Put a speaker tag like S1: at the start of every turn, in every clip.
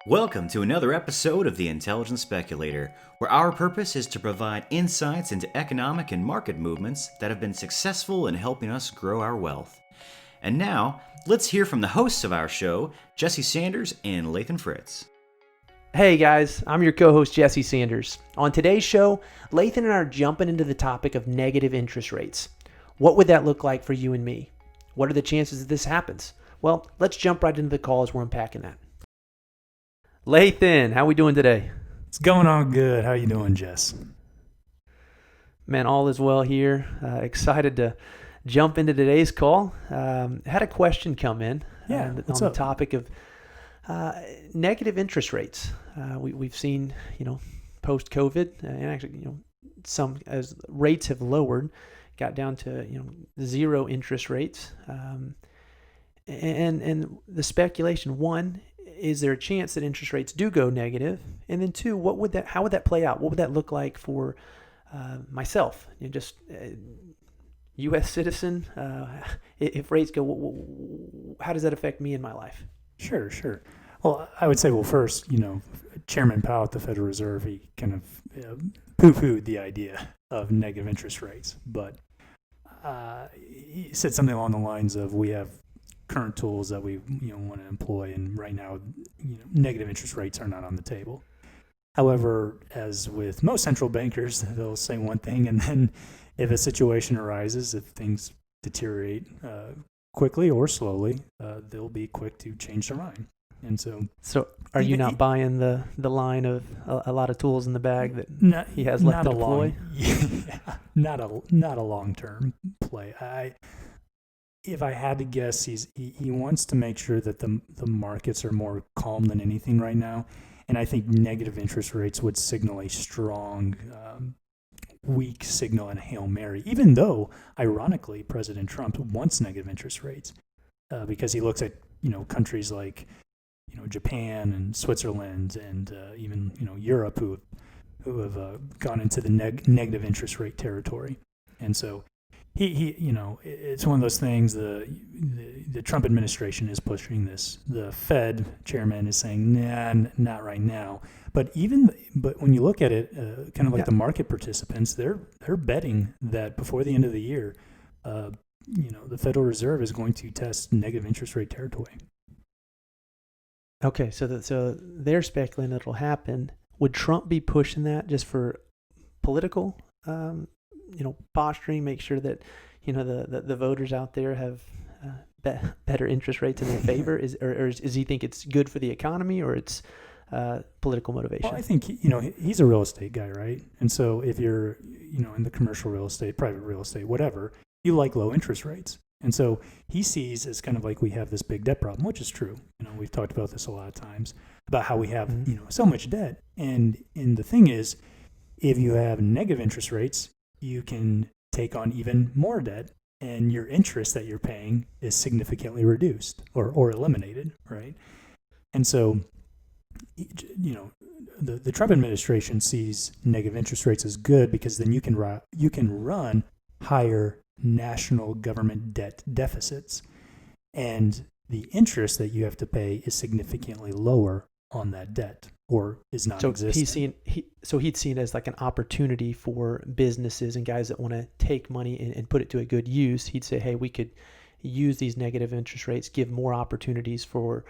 S1: Welcome to another episode of The Intelligent Speculator, where our purpose is to provide insights into economic and market movements that have been successful in helping us grow our wealth. And now, let's hear from the hosts of our show, Jesse Sanders and Lathan Fritz.
S2: Hey guys, I'm your co-host Jesse Sanders. On today's show, Lathan and I are jumping into the topic of negative interest rates. What would that look like for you and me? What are the chances that this happens? Well, let's jump right into the call as we're unpacking that. Lathan, how we doing today?
S3: It's going on good. How you doing, Jess?
S2: Man, all is well here. Excited to jump into today's call. Had a question come in on the topic of negative interest rates. We've seen, post-COVID, and actually, some as rates have lowered, got down to zero interest rates, and the speculation, one, is there a chance that interest rates do go negative? And then two, how would that play out? What would that look like for myself? Just U.S. citizen. If rates go, how does that affect me in my life?
S3: Sure. Well, I would say, first, Chairman Powell at the Federal Reserve, he kind of poo-pooed the idea of negative interest rates, but he said something along the lines of, we have current tools that we want to employ, and right now negative interest rates are not on the table. However, as with most central bankers, they'll say one thing, and then if a situation arises, if things deteriorate quickly or slowly, they'll be quick to change their mind. And so
S2: are you not buying the line of a lot of tools in the bag that he has left to deploy?
S3: Not a long-term play. If I had to guess, he wants to make sure that the markets are more calm than anything right now, and I think negative interest rates would signal a strong, weak signal and a Hail Mary, even though, ironically, President Trump wants negative interest rates because he looks at countries like Japan and Switzerland and even Europe who have gone into the negative interest rate territory, and so. He it's one of those things. The Trump administration is pushing this. The Fed chairman is saying, nah, not right now. But when you look at it, kind of like the market participants, they're betting that before the end of the year, the Federal Reserve is going to test negative interest rate territory.
S2: Okay, so they're speculating that it'll happen. Would Trump be pushing that just for political? Posturing, make sure that the voters out there have better interest rates in their favor. Does he think it's good for the economy, or it's political motivation?
S3: Well, I think he's a real estate guy, right? And so if you're in the commercial real estate, private real estate, whatever, you like low interest rates. And so he sees as kind of like we have this big debt problem, which is true. We've talked about this a lot of times about how we have so much debt, and the thing is, if you have negative interest rates, you can take on even more debt, and your interest that you're paying is significantly reduced or eliminated, right? And so, the Trump administration sees negative interest rates as good because then you can run higher national government debt deficits, and the interest that you have to pay is significantly lower on that debt, or is non-existent.
S2: He'd seen it as like an opportunity for businesses and guys that want to take money and put it to a good use. He'd say, hey, we could use these negative interest rates, give more opportunities for,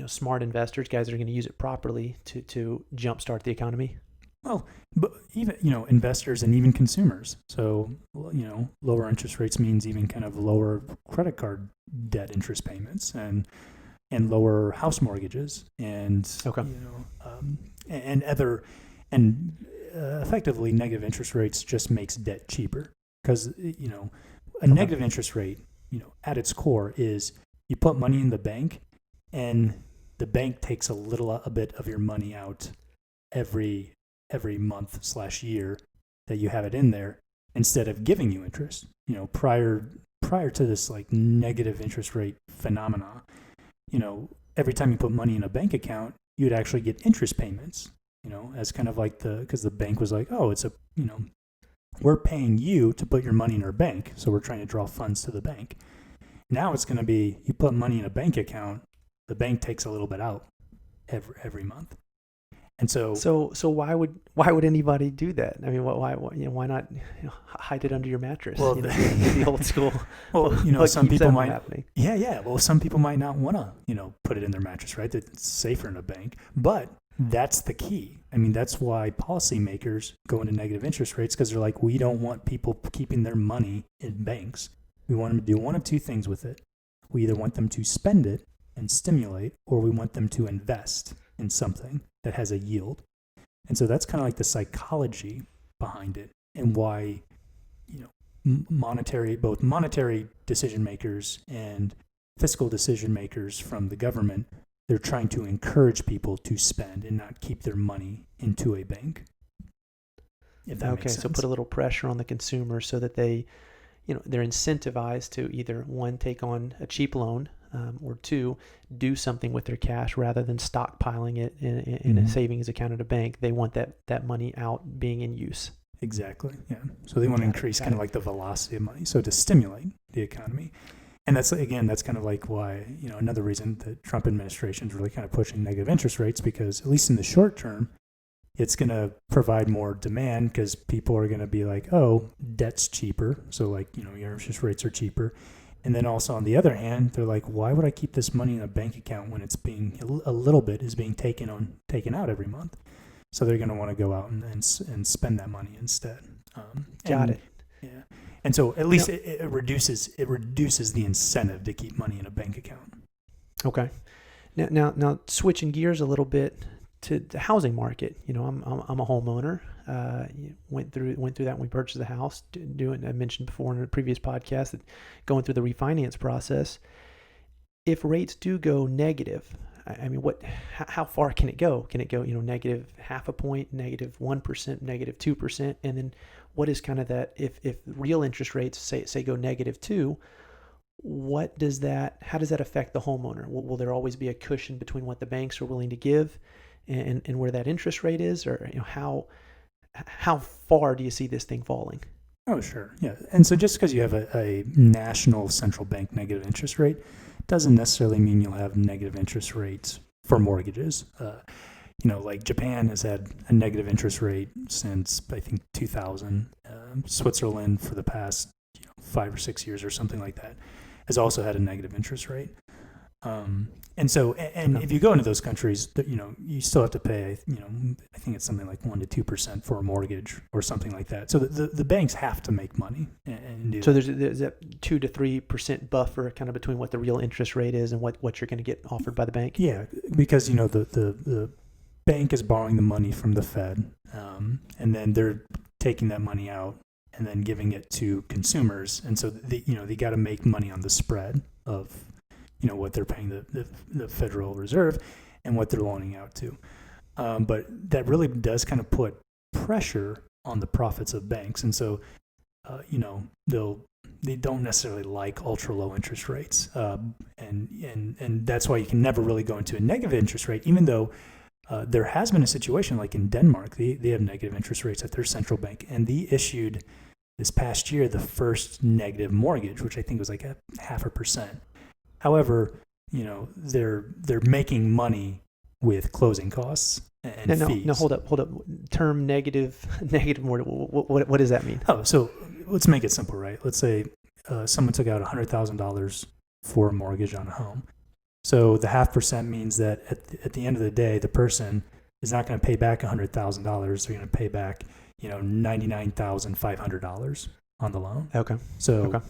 S2: smart investors, guys that are going to use it properly to jumpstart the economy.
S3: Well, but even, investors and even consumers. So, lower interest rates means even kind of lower credit card debt interest payments and lower house mortgages and effectively negative interest rates just makes debt cheaper because a negative interest rate at its core is you put money in the bank and the bank takes a bit of your money out every month/year that you have it in there instead of giving you interest. Prior to this like negative interest rate phenomena, every time you put money in a bank account, you'd actually get interest payments, as kind of like because the bank was like, oh, it's we're paying you to put your money in our bank, so we're trying to draw funds to the bank. Now it's going to be you put money in a bank account, the bank takes a little bit out. every month. And so
S2: why would anybody do that? I mean, why not hide it under your mattress?
S3: Well,
S2: the old school.
S3: Well, some people might. Yeah. Well, some people might not want to, put it in their mattress, right? It's safer in a bank, but that's the key. I mean, that's why policymakers go into negative interest rates, because they're like, we don't want people keeping their money in banks. We want them to do one of two things with it. We either want them to spend it and stimulate, or we want them to invest in something that has a yield. And so that's kind of like the psychology behind it, and why, both monetary decision makers and fiscal decision makers from the government, they're trying to encourage people to spend and not keep their money into a bank. If that makes sense.
S2: So put a little pressure on the consumer so that they're incentivized to either, one, take on a cheap loan, or two, do something with their cash rather than stockpiling it in a savings account at a bank. They want that money out being in use.
S3: Exactly. Yeah. So they want to increase kind of like the velocity of money. So to stimulate the economy. And that's kind of like why, another reason the Trump administration is really kind of pushing negative interest rates, because at least in the short term, it's going to provide more demand, because people are going to be like, oh, debt's cheaper. So like, your interest rates are cheaper. And then also on the other hand, they're like, why would I keep this money in a bank account when it's being a little bit is being taken out every month? So they're going to want to go out and spend that money instead.
S2: Got it.
S3: Yeah. And so at least it reduces the incentive to keep money in a bank account.
S2: Okay. Now switching gears a little bit to the housing market. I'm a homeowner. Went through that when we purchased the house. I mentioned before in a previous podcast that going through the refinance process. If rates do go negative, I mean, how far can it go? Can it go, negative 0.5 point, negative 1%, negative 2%, and then what is kind of that? If real interest rates say go negative 2%, how does that affect the homeowner? Will there always be a cushion between what the banks are willing to give and where that interest rate is, or how far do you see this thing falling?
S3: Oh, sure. Yeah. And so just because you have a national central bank negative interest rate doesn't necessarily mean you'll have negative interest rates for mortgages. Like Japan has had a negative interest rate since, I think, 2000. Switzerland for the past 5 or 6 years or something like that has also had a negative interest rate. And if you go into those countries, you still have to pay, I think it's something like 1% to 2% for a mortgage or something like that. So the banks have to make money and do.
S2: So there's that 2 to 3% buffer kind of between what the real interest rate is and what you're going to get offered by the bank.
S3: Yeah, because the bank is borrowing the money from the Fed, and then they're taking that money out and then giving it to consumers, and so they got to make money on the spread of what they're paying the Federal Reserve and what they're loaning out to. But that really does kind of put pressure on the profits of banks. And so, they don't necessarily like ultra low interest rates. And that's why you can never really go into a negative interest rate, even though there has been a situation like in Denmark, they have negative interest rates at their central bank. And they issued this past year the first negative mortgage, which I think was like 0.5%. However, they're making money with closing costs and fees.
S2: No, hold up. Term negative mortgage. What does that mean?
S3: Oh, so let's make it simple, right? Let's say someone took out $100,000 for a mortgage on a home. So the 0.5% means that at the end of the day, the person is not going to pay back $100,000. They're going to pay back, $99,500 on the loan.
S2: Okay.
S3: So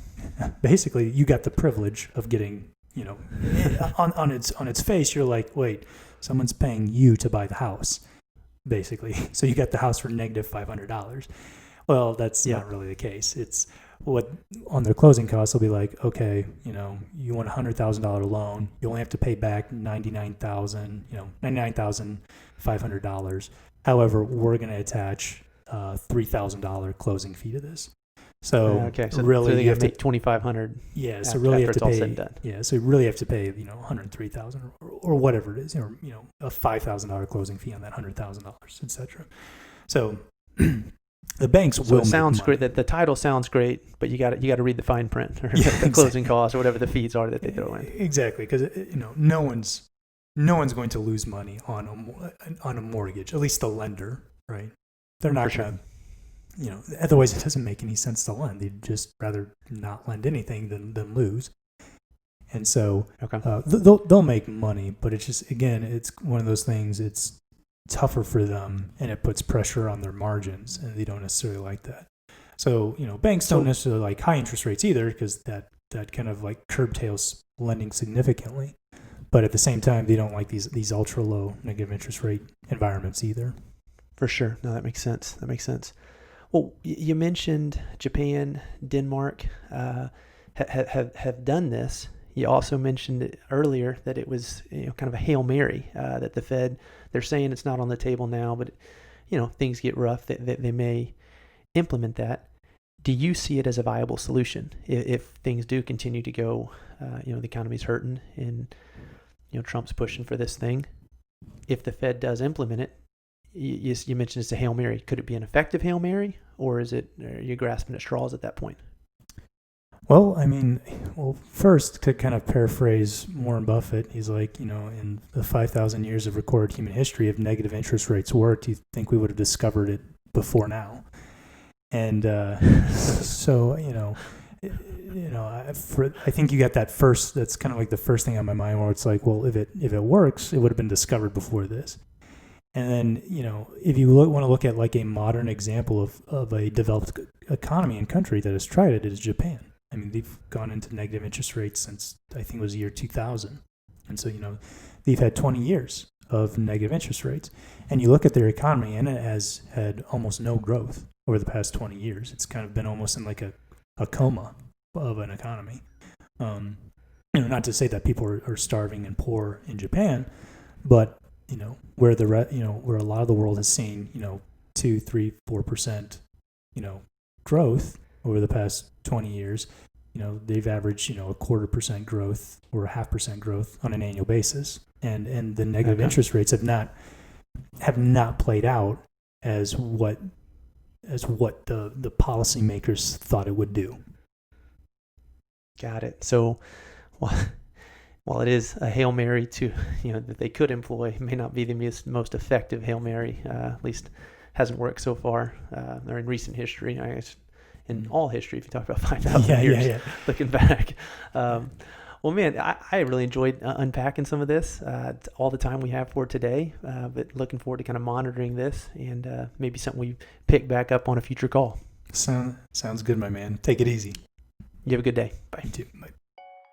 S3: basically, you got the privilege of getting. On its face, you're like, wait, someone's paying you to buy the house, basically. So you got the house for negative $500. Well, that's not really the case. It's what on their closing costs, they'll be like, okay, you want a $100,000 loan, you only have to pay back $99,500. However, we're going to attach $3,000 closing fee to this. So really,
S2: you have to make $2,500.
S3: Yeah, so really you have to pay.
S2: All said and done.
S3: Yeah, so you really have to pay, $103,000 or whatever it is, or a $5,000 closing fee on that $100,000, etc. So the banks will.
S2: It sounds great. That the title sounds great, but you got to read the fine print or the closing costs or whatever the fees are that they throw in.
S3: Exactly, because no one's no one's going to lose money on a mortgage, at least the lender, right? They're not going to, otherwise it doesn't make any sense to lend. They'd just rather not lend anything than lose. And so they'll make money, but it's just, again, it's one of those things, it's tougher for them and it puts pressure on their margins, and they don't necessarily like that. So, banks don't necessarily like high interest rates either, because that kind of like curtails lending significantly. But at the same time, they don't like these ultra low negative interest rate environments either.
S2: For sure. No, that makes sense. Well, you mentioned Japan, Denmark have done this. You also mentioned it earlier that it was kind of a Hail Mary, that the Fed, they're saying it's not on the table now, but things get rough, they may implement that. Do you see it as a viable solution if things do continue to go, the economy's hurting and Trump's pushing for this thing? If the Fed does implement it, you mentioned it's a Hail Mary. Could it be an effective Hail Mary, or are you grasping at straws at that point?
S3: Well, first, to kind of paraphrase Warren Buffett, he's like, in the 5,000 years of recorded human history, if negative interest rates worked, you think we would have discovered it before now. And so, I think you got that first. That's kind of like the first thing on my mind, where it's like, well, if it works, it would have been discovered before this. And then, if you want to look at like a modern example of a developed economy and country that has tried it, it is Japan. They've gone into negative interest rates since, I think it was the year 2000. And so, they've had 20 years of negative interest rates. And you look at their economy, and it has had almost no growth over the past 20 years. It's kind of been almost in like a coma of an economy. Not to say that people are starving and poor in Japan, but, where where a lot of the world has seen, 2, 3, 4%, growth over the past 20 years, they've averaged, 0.25% growth or 0.5% growth on an annual basis. And the negative interest rates have not played out as what the policymakers thought it would do.
S2: Got it. So while it is a Hail Mary that they could employ, it may not be the most effective Hail Mary, at least hasn't worked so far, or in recent history. I guess in all history, if you talk about 5,000 years, looking back. Well, man, I really enjoyed unpacking some of this. It's all the time we have for today, but looking forward to kind of monitoring this, and maybe something we pick back up on a future call.
S3: Sounds good, my man. Take it easy.
S2: You have a good day. Bye.
S3: You too. Bye.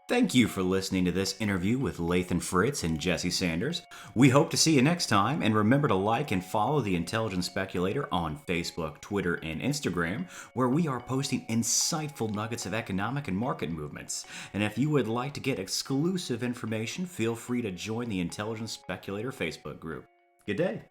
S1: Thank you for listening to this interview with Lathan Fritz and Jesse Sanders. We hope to see you next time, and remember to like and follow The Intelligent Speculator on Facebook, Twitter, and Instagram, where we are posting insightful nuggets of economic and market movements. And if you would like to get exclusive information, feel free to join the Intelligent Speculator Facebook group. Good day.